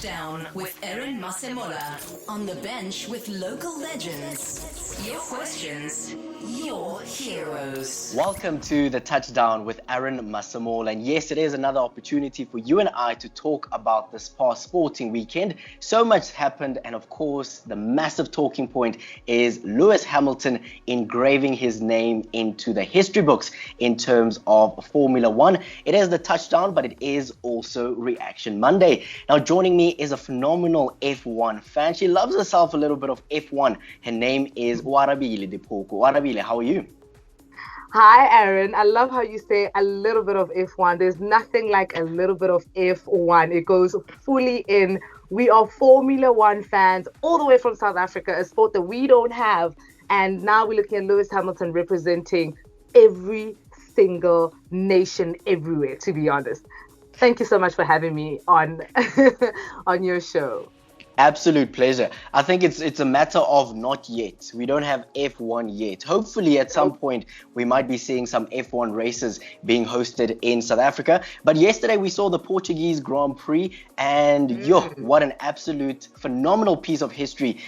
Touchdown with Aaron Masemola. On the bench with local legends. Your questions, your heroes. Welcome to the Touchdown with Aaron Masemola. And yes, it is another opportunity for you and I to talk about this past sporting weekend. So much happened, and of course, the massive talking point is Lewis Hamilton engraving his name into the history books in terms of Formula One. It is the Touchdown, but it is also Reaction Monday. Now, joining me is a phenomenal F1 fan. She loves herself a little bit of F1. Her name is Oarabile Diphoko. Oarabile, how are you? Hi, Aaron. I love how you say a little bit of F1. There's nothing like a little bit of F1. It goes fully in. We are Formula One fans all the way from South Africa, a sport that we don't have. And now we're looking at Lewis Hamilton representing every single nation everywhere, to be honest. Thank you so much for having me on on your show. Absolute pleasure. I think it's a matter of not yet. We don't have F1 yet. Hopefully at some point we might be seeing some F1 races being hosted in South Africa. But yesterday we saw the Portuguese Grand Prix, and what an absolute phenomenal piece of history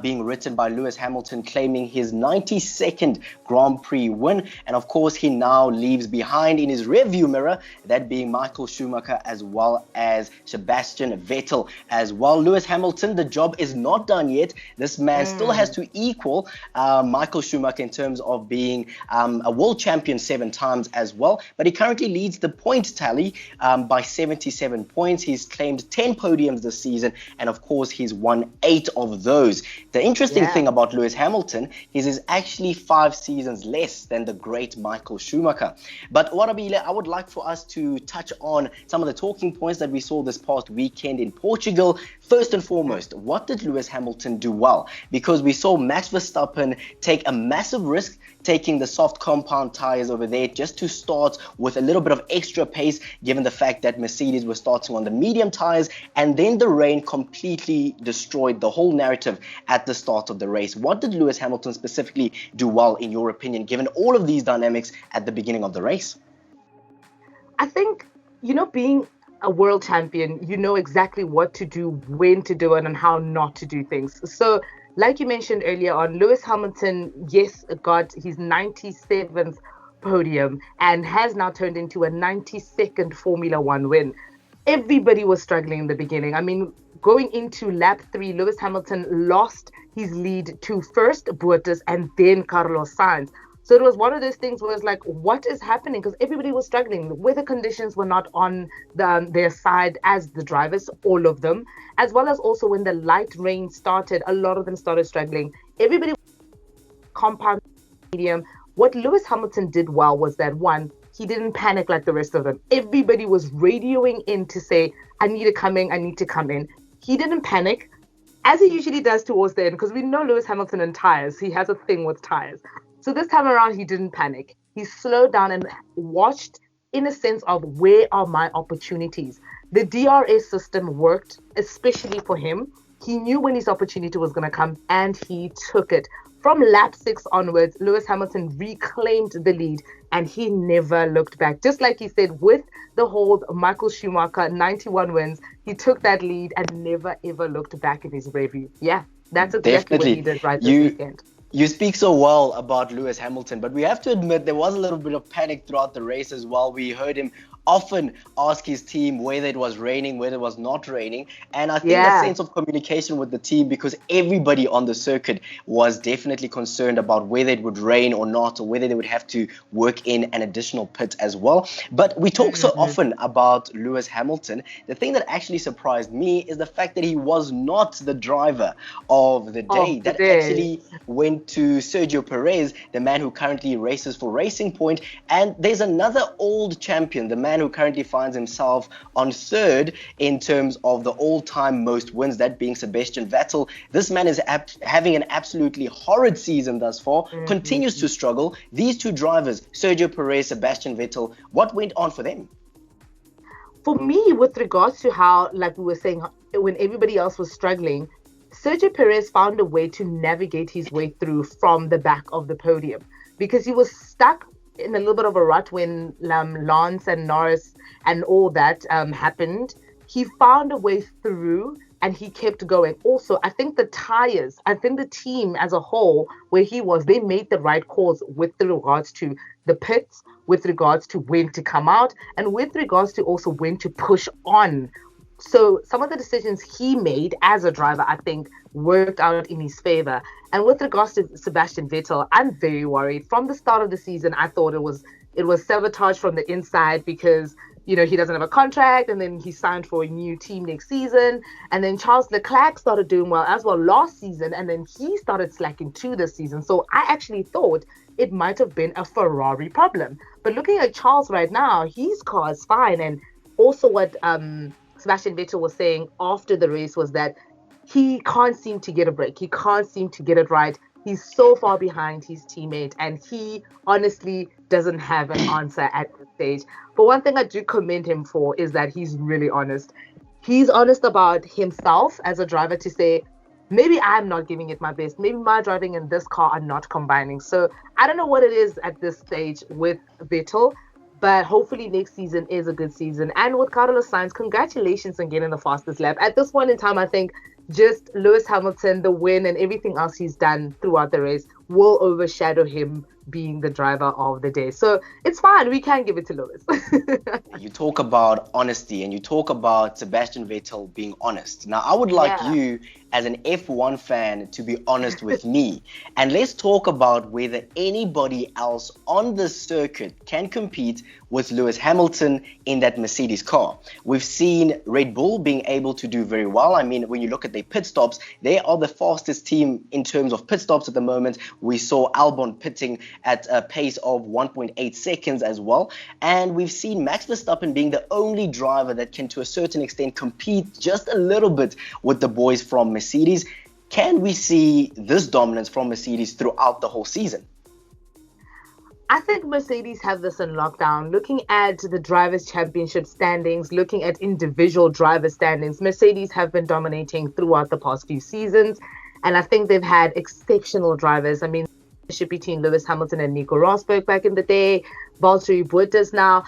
being written by Lewis Hamilton, claiming his 92nd Grand Prix win. And of course he now leaves behind in his rearview mirror, that being Michael Schumacher as well as Sebastian Vettel as well. Lewis Hamilton, the job is not done yet. This man still has to equal Michael Schumacher in terms of being a world champion 7 times as well. But he currently leads the point tally by 77 points. He's claimed 10 podiums this season, and of course he's won 8 of those. The interesting thing about Lewis Hamilton is he's actually 5 seasons less than the great Michael Schumacher. But Oarabile, I would like for us to touch on some of the talking points that we saw this past weekend in Portugal. First and foremost, what did Lewis Hamilton do well? Because we saw Max Verstappen take a massive risk, taking the soft compound tires over there just to start with a little bit of extra pace, given the fact that Mercedes was starting on the medium tires, and then the rain completely destroyed the whole narrative at the start of the race. What did Lewis Hamilton specifically do well, in your opinion, given all of these dynamics at the beginning of the race? I think, being a world champion, you know exactly what to do, when to do it, and how not to do things. So, like you mentioned earlier on, Lewis Hamilton, yes, got his 97th podium and has now turned into a 92nd Formula One win. Everybody was struggling in the beginning. I mean, going into lap 3, Lewis Hamilton lost his lead to first Bottas and then Carlos Sainz. So it was one of those things where it's like, what is happening? Because everybody was struggling. The weather conditions were not on their side as the drivers, all of them, as well as also when the light rain started, a lot of them started struggling. Everybody compound medium. What Lewis Hamilton did well was that, one, he didn't panic like the rest of them. Everybody was radioing in to say, I need to come in, I need to come in. He didn't panic, as he usually does towards the end, because we know Lewis Hamilton and tires. He has a thing with tires. So this time around, he didn't panic. He slowed down and watched in a sense of, where are my opportunities? The DRS system worked, especially for him. He knew when his opportunity was going to come, and he took it. From lap 6 onwards, Lewis Hamilton reclaimed the lead, and he never looked back. Just like he said, with the whole Michael Schumacher, 91 wins, he took that lead and never, ever looked back in his review. Yeah, that's exactly what he did right this weekend. You speak so well about Lewis Hamilton, but we have to admit there was a little bit of panic throughout the race as well. We heard him often ask his team whether it was raining, whether it was not raining. And I think that sense of communication with the team, because everybody on the circuit was definitely concerned about whether it would rain or not, or whether they would have to work in an additional pit as well. But we talk so often about Lewis Hamilton. The thing that actually surprised me is the fact that he was not the driver of the day. That actually went to Sergio Perez, the man who currently races for Racing Point. And there's another old champion, the man who currently finds himself on 3rd in terms of the all-time most wins, that being Sebastian Vettel. This man is having an absolutely horrid season thus far, continues to struggle. These two drivers, Sergio Perez, Sebastian Vettel, what went on for them? For me, with regards to how, like we were saying, when everybody else was struggling, Sergio Perez found a way to navigate his way through from the back of the podium, because he was stuck in a little bit of a rut when Lance and Norris and all that happened. he found a way through and he kept going. Also, I think the team as a whole, where he was, they made the right calls with regards to the pits, with regards to when to come out, and with regards to also when to push on. So some of the decisions he made as a driver, I think, worked out in his favor. And with regards to Sebastian Vettel, I'm very worried. From the start of the season, I thought it was sabotage from the inside because he doesn't have a contract, and then he signed for a new team next season. And then Charles Leclerc started doing well as well last season, and then he started slacking too this season. So I actually thought it might have been a Ferrari problem. But looking at Charles right now, his car is fine. And also what Sebastian Vettel was saying after the race was that he can't seem to get a break. He can't seem to get it right. He's so far behind his teammate, and he honestly doesn't have an answer at this stage. But one thing I do commend him for is that he's really honest. He's honest about himself as a driver to say, maybe I'm not giving it my best. Maybe my driving in this car are not combining. So I don't know what it is at this stage with Vettel, but hopefully next season is a good season. And with Carlos Sainz, congratulations on getting the fastest lap. At this point in time, I think just Lewis Hamilton, the win and everything else he's done throughout the race will overshadow him being the driver of the day. So it's fine. We can give it to Lewis. You talk about honesty and you talk about Sebastian Vettel being honest. Now, I would like you as an F1 fan to be honest with me. And let's talk about whether anybody else on the circuit can compete with Lewis Hamilton in that Mercedes car. We've seen Red Bull being able to do very well. I mean, when you look at their pit stops, they are the fastest team in terms of pit stops at the moment. We saw Albon pitting at a pace of 1.8 seconds as well. And we've seen Max Verstappen being the only driver that can, to a certain extent, compete just a little bit with the boys from Mercedes. Can we see this dominance from Mercedes throughout the whole season? I think Mercedes have this in lockdown. Looking at the Drivers' Championship standings, looking at individual driver standings, Mercedes have been dominating throughout the past few seasons. And I think they've had exceptional drivers. I mean, between Lewis Hamilton and Nico Rosberg back in the day, Valtteri Bottas now.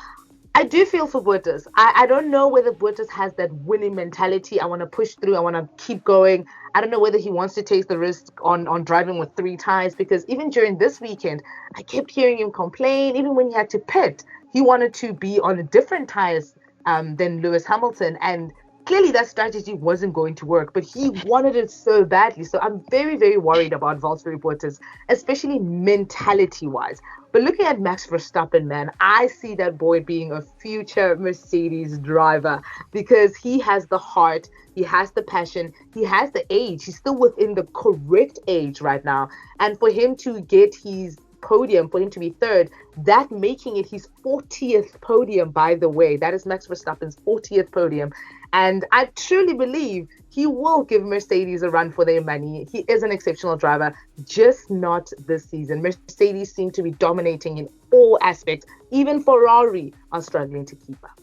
I do feel for Bottas. I don't know whether Bottas has that winning mentality. I want to push through. I want to keep going. I don't know whether he wants to take the risk on driving with 3 tires, because even during this weekend, I kept hearing him complain. Even when he had to pit, he wanted to be on different tires than Lewis Hamilton. And clearly that strategy wasn't going to work, but he wanted it so badly. So I'm very, very worried about Valtteri Bottas, especially mentality-wise. But looking at Max Verstappen, man, I see that boy being a future Mercedes driver because he has the heart, he has the passion, he has the age. He's still within the correct age right now. And for him to get his podium, for him to be third, that making it his 40th podium, by the way. That is Max Verstappen's 40th podium. And I truly believe he will give Mercedes a run for their money. He is an exceptional driver, just not this season. Mercedes seem to be dominating in all aspects. Even Ferrari are struggling to keep up.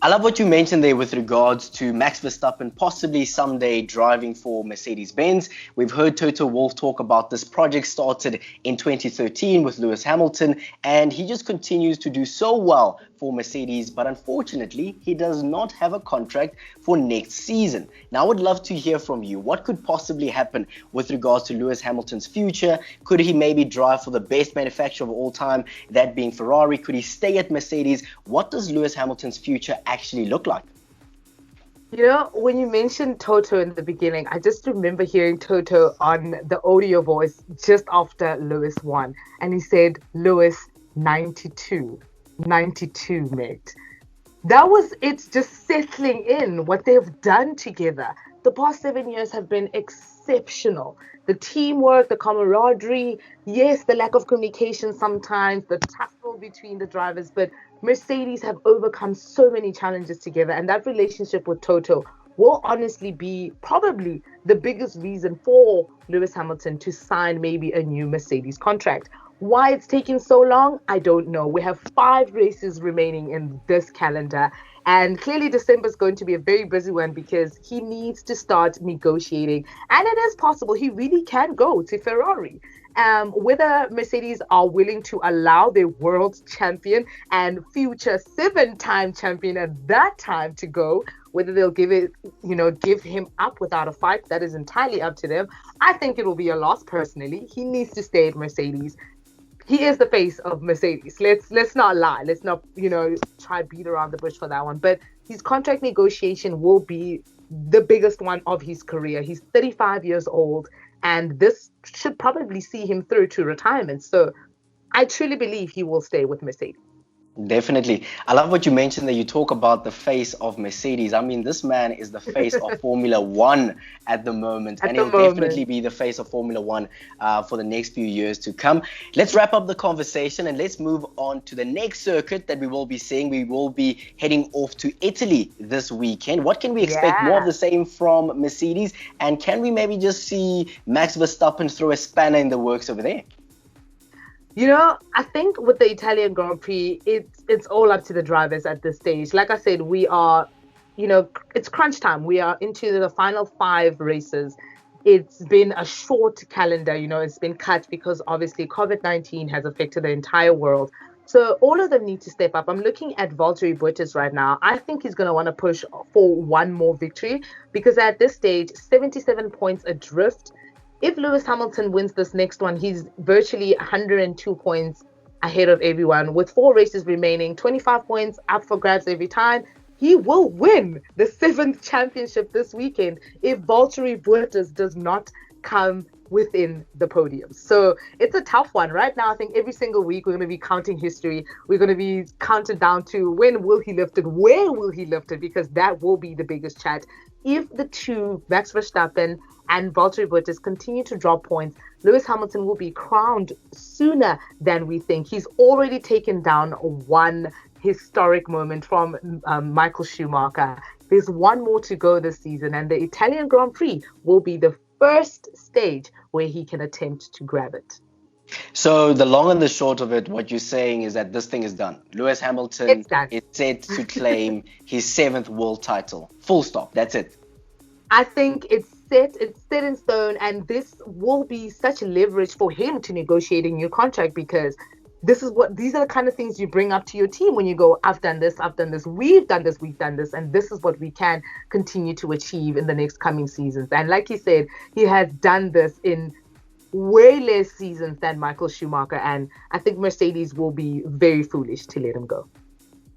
I love what you mentioned there with regards to Max Verstappen possibly someday driving for Mercedes-Benz. We've heard Toto Wolff talk about this project started in 2013 with Lewis Hamilton, and he just continues to do so well for Mercedes, but unfortunately, he does not have a contract for next season. Now, I would love to hear from you. What could possibly happen with regards to Lewis Hamilton's future? Could he maybe drive for the best manufacturer of all time, that being Ferrari? Could he stay at Mercedes? What does Lewis Hamilton's future actually look like? You know, when you mentioned Toto in the beginning, I just remember hearing Toto on the audio voice just after Lewis won. And he said, Lewis, 92, mate. That was it, just settling in what they've done together. The past 7 years have been exceptional. The teamwork, the camaraderie, yes, the lack of communication sometimes, the tussle between the drivers, but Mercedes have overcome so many challenges together, and that relationship with Toto will honestly be probably the biggest reason for Lewis Hamilton to sign maybe a new Mercedes contract. Why it's taking so long, I don't know. We have 5 races remaining in this calendar, and clearly December is going to be a very busy one because he needs to start negotiating, and it is possible he really can go to Ferrari. Whether Mercedes are willing to allow their world champion and future 7-time champion at that time to go Whether they'll give him up without a fight, that is entirely up to them. I think it will be a loss personally. He needs to stay at Mercedes. He is the face of Mercedes. Let's not lie. Let's not, try beat around the bush for that one. But his contract negotiation will be the biggest one of his career. He's 35 years old, and this should probably see him through to retirement. So I truly believe he will stay with Mercedes. Definitely. I love what you mentioned that you talk about the face of Mercedes. I mean, this man is the face of Formula One at the moment, and he'll definitely be the face of Formula One for the next few years to come. Let's wrap up the conversation and let's move on to the next circuit that we will be seeing. We will be heading off to Italy this weekend. What can we expect? More of the same from Mercedes? And can we maybe just see Max Verstappen throw a spanner in the works over there? I think with the Italian Grand Prix, it's all up to the drivers at this stage. Like I said, we are, it's crunch time. We are into the final 5 races. It's been a short calendar, it's been cut because obviously COVID-19 has affected the entire world. So all of them need to step up. I'm looking at Valtteri Bottas right now. I think he's going to want to push for one more victory because at this stage, 77 points adrift. If Lewis Hamilton wins this next one, he's virtually 102 points ahead of everyone. With 4 races remaining, 25 points up for grabs every time. He will win the 7th championship this weekend if Valtteri Bottas does not come within the podium. So it's a tough one. Right now, I think every single week we're going to be counting history. We're going to be counted down to when will he lift it? Where will he lift it? Because that will be the biggest chat. If the two, Max Verstappen and Valtteri Bottas, continue to drop points, Lewis Hamilton will be crowned sooner than we think. He's already taken down one historic moment from Michael Schumacher. There's one more to go this season, and the Italian Grand Prix will be the first stage where he can attempt to grab it. So the long and the short of it, what you're saying is that this thing is done. Lewis Hamilton is set to claim his 7th world title. Full stop. That's it. I think it's set in stone, and this will be such leverage for him to negotiate a new contract because these are the kind of things you bring up to your team when you go, I've done this, we've done this, and this is what we can continue to achieve in the next coming seasons. And like he said, he has done this in way less seasons than Michael Schumacher, and I think Mercedes will be very foolish to let him go.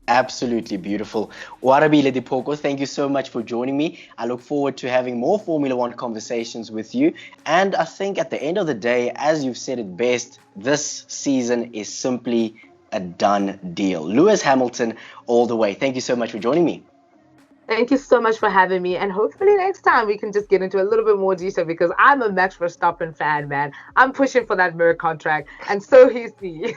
Absolutely beautiful. Oarabile Diphoko, thank you so much for joining me. I look forward to having more Formula One conversations with you. And I think at the end of the day, as you've said it best, this season is simply a done deal. Lewis Hamilton all the way. Thank you so much for joining me. Thank you so much for having me. And hopefully next time we can just get into a little bit more detail because I'm a Max Verstappen fan, man. I'm pushing for that Merc contract. And so is he.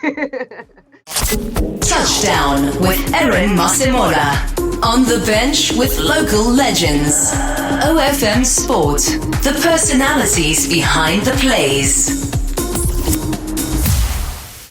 Touchdown with Aaron Masemola. On the bench with local legends. OFM Sport. The personalities behind the plays.